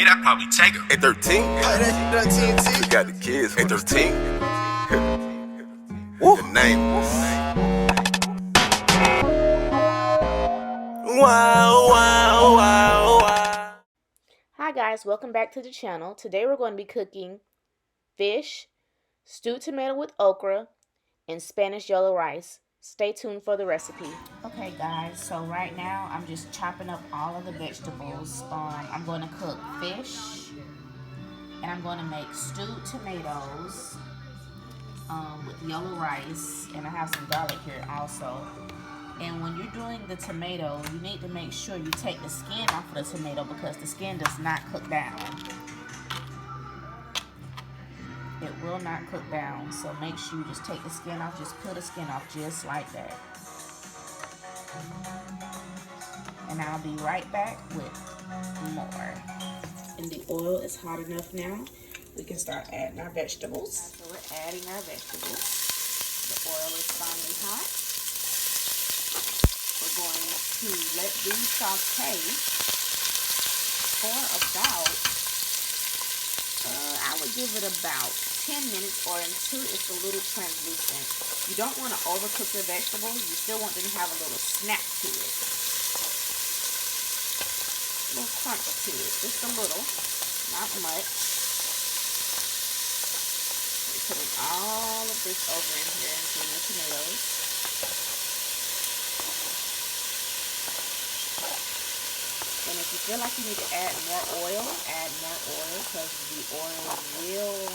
me, that probably take her. At 13, you got the kids. At 13, the name. Wow, wow, wow, wow. Hi guys, welcome back to the channel. Today we're going to be cooking fish, stewed tomato with okra, and Spanish yellow rice. Stay tuned for the recipe. Okay guys, so right now I'm just chopping up all of the vegetables. I'm going to cook fish, and I'm going to make stewed tomatoes with yellow rice, and I have some garlic here also. And when you're doing the tomato, you need to make sure you take the skin off of the tomato because the skin does not cook down. It will not cook down, so make sure you just take the skin off. Just peel the skin off just like that. And I'll be right back with more. And the oil is hot enough now. We can start adding our vegetables. So we're adding our vegetables. The oil is finally hot. We're going to let these saute for about, I would give it about 10 minutes or until it's a little translucent. You don't want to overcook the vegetables. You still want them to have a little snap to it. A little crunch to it. Just a little. Not much. We're putting all of this over in here, including the tomatoes. And if you feel like you need to add more oil because the oil will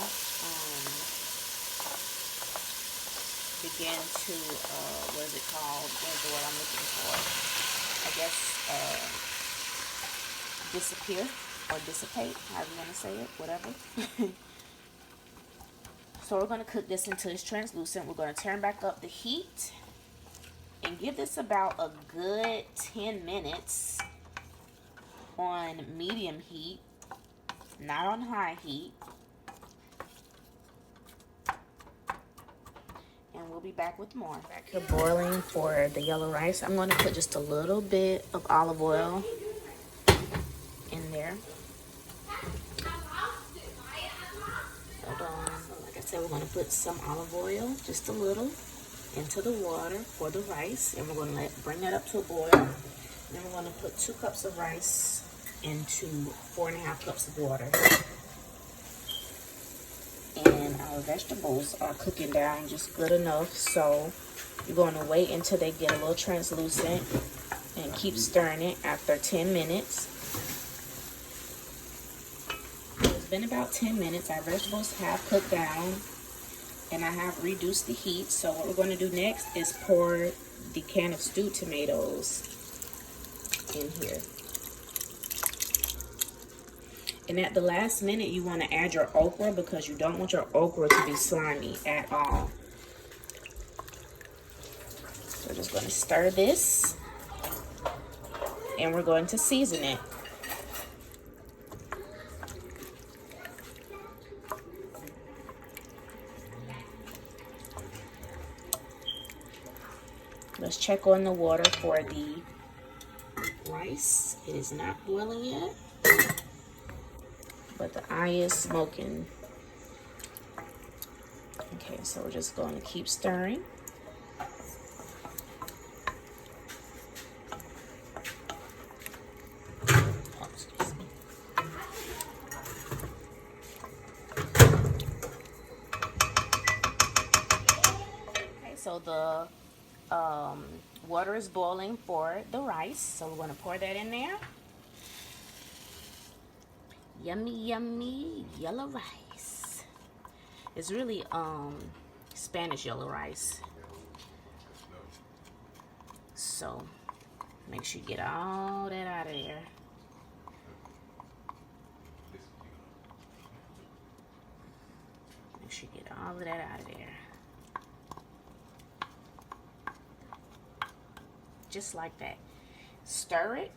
begin to, what is it called? What's the word I'm looking for? I guess disappear or dissipate, however you want to say it, whatever. So we're going to cook this until it's translucent. We're going to turn back up the heat and give this about a good 10 minutes on medium heat, not on high heat. And we'll be back with more. Back here boiling for the yellow rice. I'm going to put just a little bit of olive oil in there. Hold on. Like I said, we're going to put some olive oil, just a little, into the water for the rice. And we're going to bring that up to a boil. Then we're going to put 2 cups of rice into 4.5 cups of water. And our vegetables are cooking down just good enough, so you're going to wait until they get a little translucent and keep stirring it after 10 minutes. It's been about 10 minutes. Our vegetables have cooked down and I have reduced the heat. So what we're going to do next is pour the can of stewed tomatoes in here. And at the last minute, you want to add your okra because you don't want your okra to be slimy at all. So we're just going to stir this and we're going to season it. Let's check on the water for the rice. It is not boiling yet, but the eye is smoking. Okay, so we're just going to keep stirring. Oh, excuse me. Okay, so the water is boiling for the rice, so we're going to pour that in there. Yummy, yummy yellow rice. It's really Spanish yellow rice. So make sure you get all that out of there. Make sure you get all of that out of there. Just like that. Stir it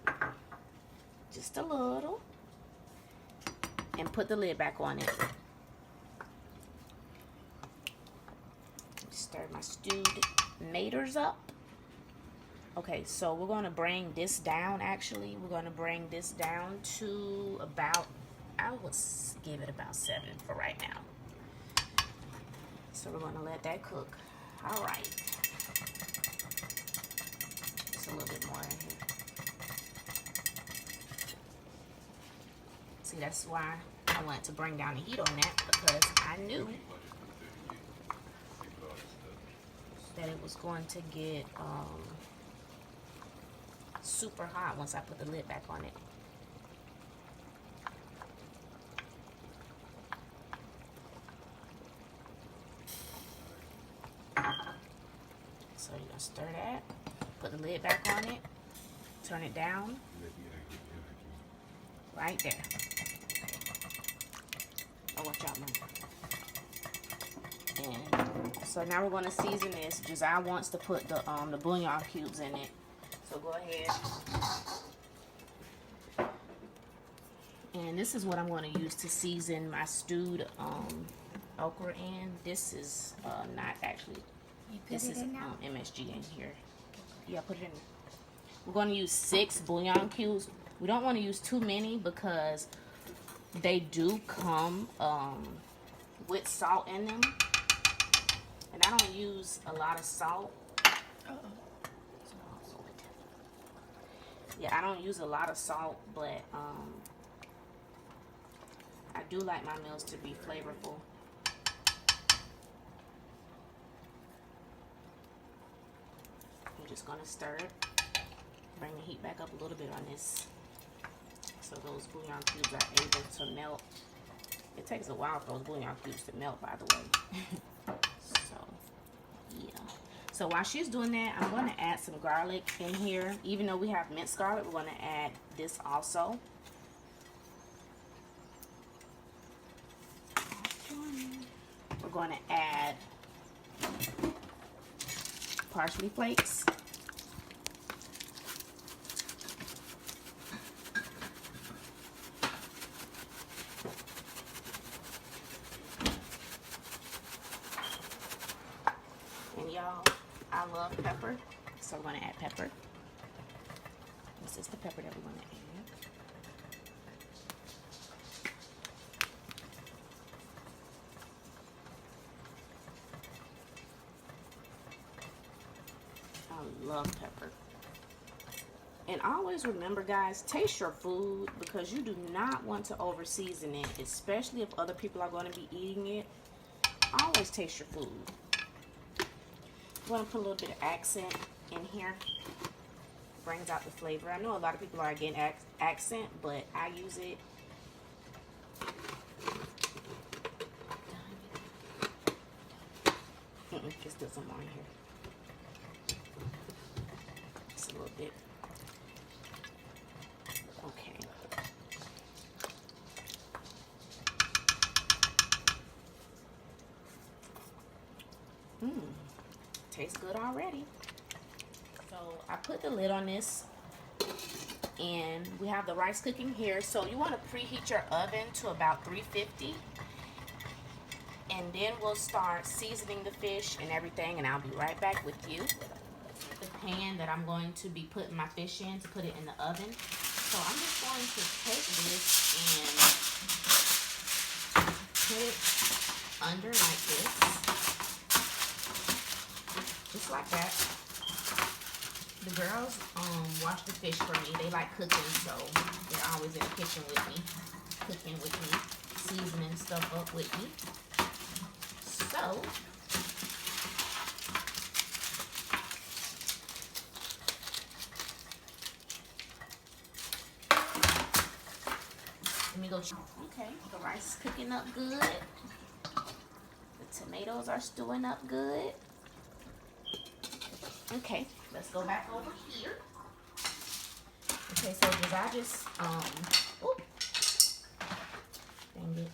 just a little and put the lid back on it. Stir my stewed tomatoes up. Okay, so we're going to bring this down. Actually, we're going to bring this down to about I would give it about 7 for right now. So we're going to let that cook. All right. Just a little bit more in here. See, that's why I wanted to bring down the heat on that, because I knew that it was going to get super hot once I put the lid back on it. So you're gonna stir that, put the lid back on it, turn it down, right there. Oh, watch out, man. And so now we're gonna season this. Josiah wants to put the bouillon cubes in it. So go ahead. And this is what I'm going to use to season my stewed okra in. This is not actually, this is MSG in here. Yeah, put it in. We're going to use 6 bouillon cubes. We don't want to use too many because they do come with salt in them. And I don't use a lot of salt. Yeah, I don't use a lot of salt, but I do like my meals to be flavorful. I'm just gonna stir it, bring the heat back up a little bit on this, so those bouillon cubes are able to melt. It takes a while for those bouillon cubes to melt, by the way. So, yeah. So while she's doing that, I'm going to add some garlic in here. Even though we have minced garlic, we're going to add this also. We're going to add parsley flakes. And y'all, I love pepper, so we're going to add pepper. This is the pepper that we're going to add. I love pepper. And always remember, guys, taste your food, because you do not want to over season it, especially if other people are going to be eating it. Always taste your food. I'm going to put a little bit of accent in here. Brings out the flavor. I know a lot of people are against accent, but I use it. Just put some more in here. Just a little bit. Okay. Tastes good already. So I put the lid on this, and we have the rice cooking here. So you want to preheat your oven to about 350, and then we'll start seasoning the fish and everything, and I'll be right back with you. The pan that I'm going to be putting my fish in to put it in the oven. So I'm just going to take this and put it under like this. Just like that. The girls wash the fish for me. They like cooking, so they're always in the kitchen with me, cooking with me, seasoning stuff up with me. So let me go. Okay, the rice is cooking up good. The tomatoes are stewing up good. Okay, let's go back over here. Okay, so I just dang it.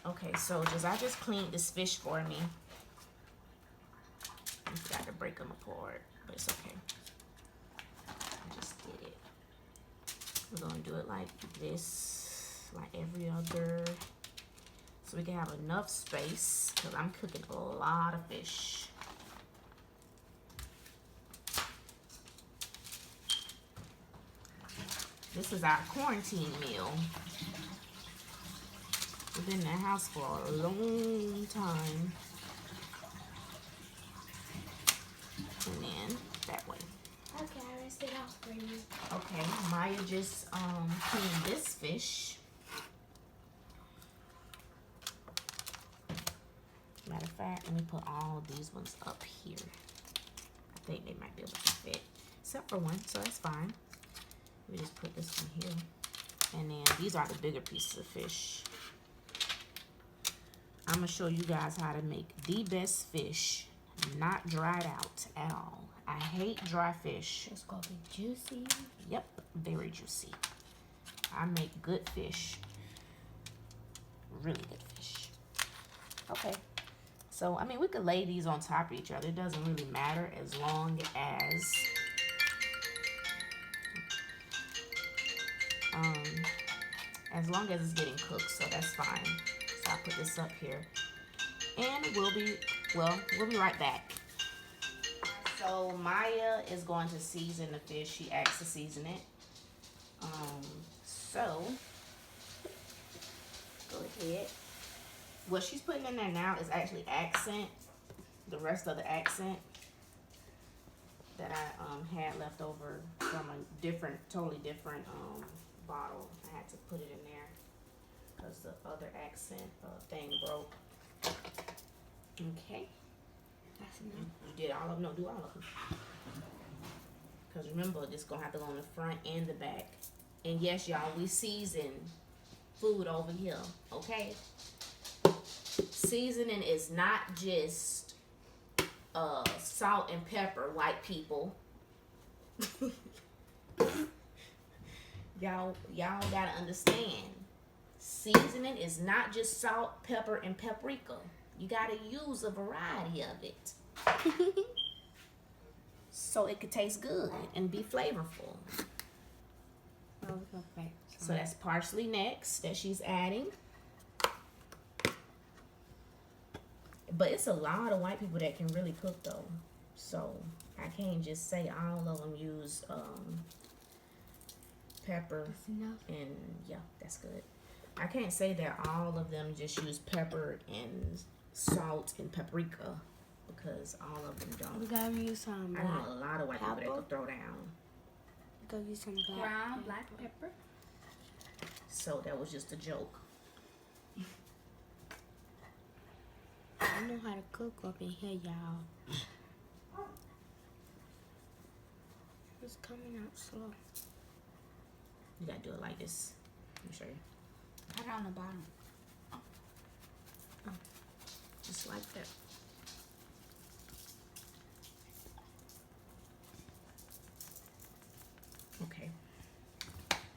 Okay, so I just cleaned this fish for me. I forgot to break them apart, but it's okay. I just did it. We're gonna do it like this, like every other, so we can have enough space, because I'm cooking a lot of fish. This is our quarantine meal. We've been in the house for a long time. And then that way. Okay, I rinsed it off for you. Okay, Maya just cleaned this fish. Matter of fact, let me put all these ones up here. I think they might be able to fit, except for one, so that's fine. We just put this one here. And then these are the bigger pieces of fish. I'm gonna show you guys how to make the best fish, not dried out at all. I hate dry fish. It's gonna be juicy. Yep, very juicy. I make good fish. Really good fish. Okay. So, I mean, we could lay these on top of each other. It doesn't really matter as long as it's getting cooked, so that's fine. So I'll put this up here. And we'll be right back. So Maya is going to season the fish. She asked to season it. So go ahead. What she's putting in there now is actually accent. The rest of the accent that I had left over from a totally different bottle. I had to put it in there because the other accent thing broke. Okay. That's enough. You did all of them? No, do all of them. Because remember, this going to have to go on the front and the back. And yes, y'all, we season food over here, okay? Seasoning is not just salt and pepper, white people. Y'all gotta understand. Seasoning is not just salt, pepper, and paprika. You gotta use a variety of it. So it could taste good and be flavorful. So that's parsley next that she's adding. But it's a lot of white people that can really cook though. So I can't just say all of them use pepper. That's enough. And yeah, that's good. I can't say that all of them just use pepper and salt and paprika, because all of them don't. We gotta use some I know a lot of white people that pepper. could throw down. We gotta use some black pepper. So that was just a joke. I know how to cook up in here, y'all. It's coming out slow. You gotta do it like this. Let me show you. Cut on the bottom. Just like that. Okay.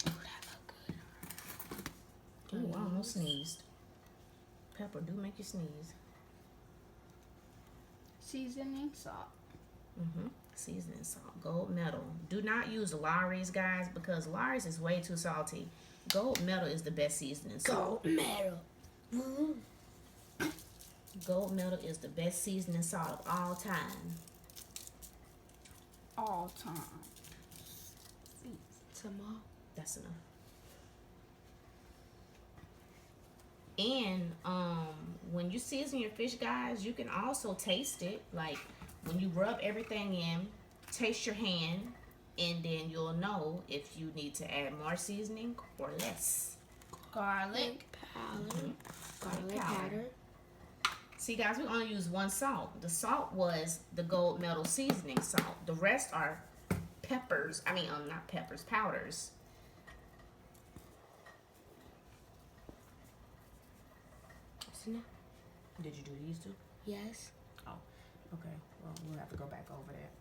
Oh, that look good. Ooh, I almost sneezed. Pepper do make you sneeze. Seasoning salt. Seasoning salt. Gold medal. Do not use Lawry's, guys, because Lawry's is way too salty. Gold medal is the best seasoning salt. Gold medal. Gold medal is the best seasoning salt of all time. All time. Some more. That's enough. And when you season your fish, guys, you can also taste it. Like when you rub everything in, taste your hand, and then you'll know if you need to add more seasoning or less. Garlic powder. Garlic powder. See, guys, we only use one salt. The salt was the gold medal seasoning salt. The rest are peppers. I mean, not peppers, powders. Did you do these two? Yes. Oh, okay. Well, we'll have to go back over that.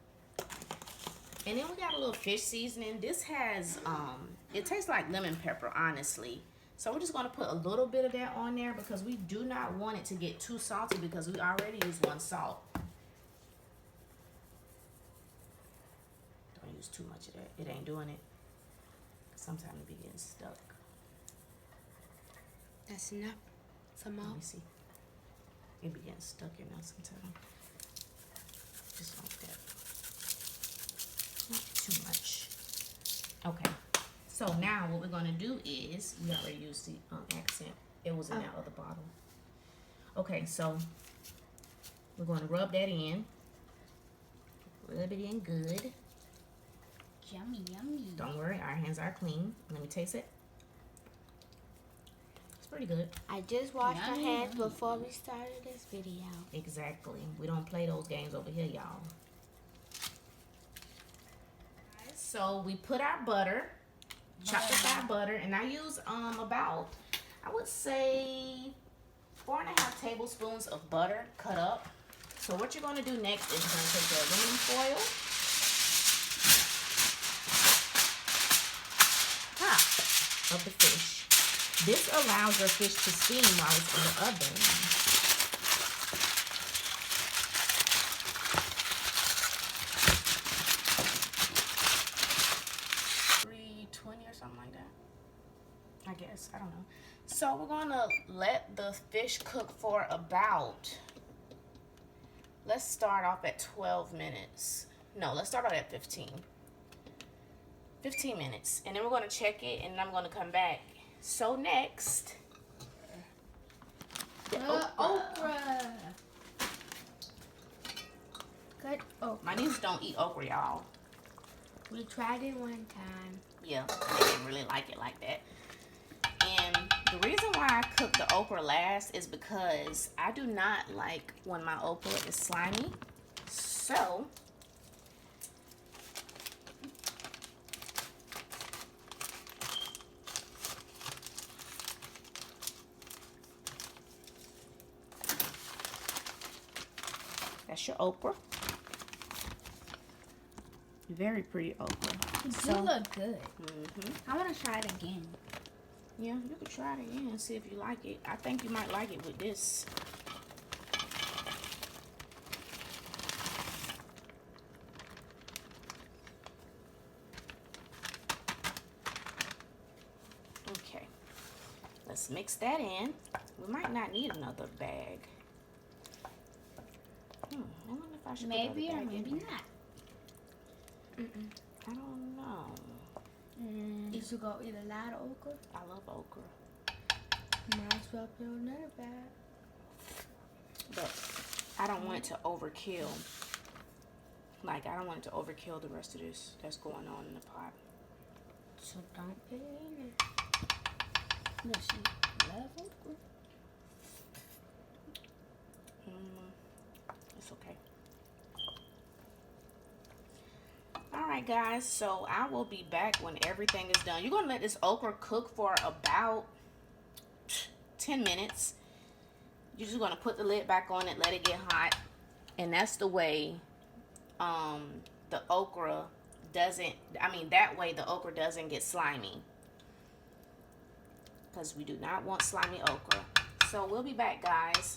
And then we got a little fish seasoning. This has, it tastes like lemon pepper, honestly. So we're just going to put a little bit of that on there because we do not want it to get too salty because we already used one salt. Don't use too much of that. It ain't doing it. Sometimes it be getting stuck. That's enough. Some more. Let me see. It be getting stuck in there sometimes. Just like that. Not too much. Okay. So now what we're going to do is, we already used the accent. It was in that other bottle. Okay, so we're going to rub that in. Rub it in good. Yummy, yummy. Don't worry, our hands are clean. Let me taste it. It's pretty good. I just washed our hands before we started this video. Exactly. We don't play those games over here, y'all. So we put our butter, chopped up our butter, and I use about, I would say, 4.5 tablespoons of butter cut up. So what you're going to do next is you're going to take the aluminum foil, top of the fish. This allows your fish to steam while it's in the oven. 320 or something like that, I guess. I don't know. So we're gonna let the fish cook for about, let's start off at 12 minutes. No, let's start off at 15 minutes, and then we're gonna check it, and I'm gonna come back. So next, the okra. Good. Oh, My niece don't eat okra, y'all. we tried it one time. Yeah, they didn't really like it like that. And the reason why I cook the okra last is because I do not like when my okra is slimy. So that's your okra. Very pretty okra. You look good. I want to try it again. Yeah, you could try it again and see if you like it. I think you might like it with this. Okay, let's mix that in. We might not need another bag. I wonder if I should Maybe put or another bag in maybe here. not. I don't know. You should go eat a lot of okra. I love okra. Might as well put another bag. But I don't want it to overkill. Like, I don't want it to overkill the rest of this that's going on in the pot. So don't put it in there. No, she love okra. It's okay. Alright guys, so I will be back when everything is done. You're going to let this okra cook for about 10 minutes. You're just going to put the lid back on it, let it get hot. And that's the way the okra doesn't, that way the okra doesn't get slimy. Because we do not want slimy okra. So we'll be back, guys.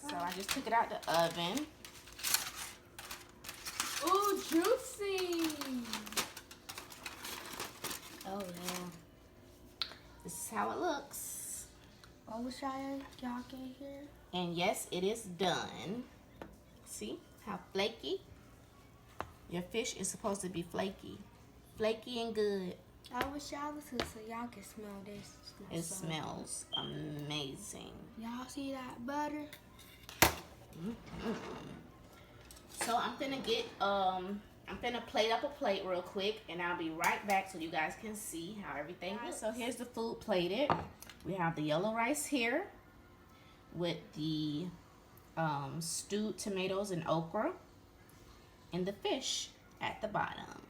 So I just took it out the oven. Ooh, juicy. Oh, yeah. This is how it looks. I wish y'all can hear. And yes, it is done. See how flaky? Your fish is supposed to be flaky. Flaky and good. I wish y'all was here so y'all can smell this. It smells amazing. Y'all see that butter? So I'm finna plate up a plate real quick, and I'll be right back so you guys can see how everything is. So here's the food plated. We have the yellow rice here with the stewed tomatoes and okra, and the fish at the bottom.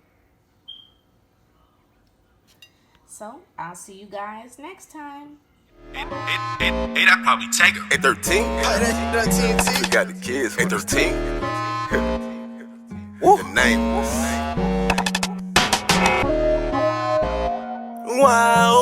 So I'll see you guys next time. I'd probably take her. At 13, we got the kids. At 13, the name. Wow.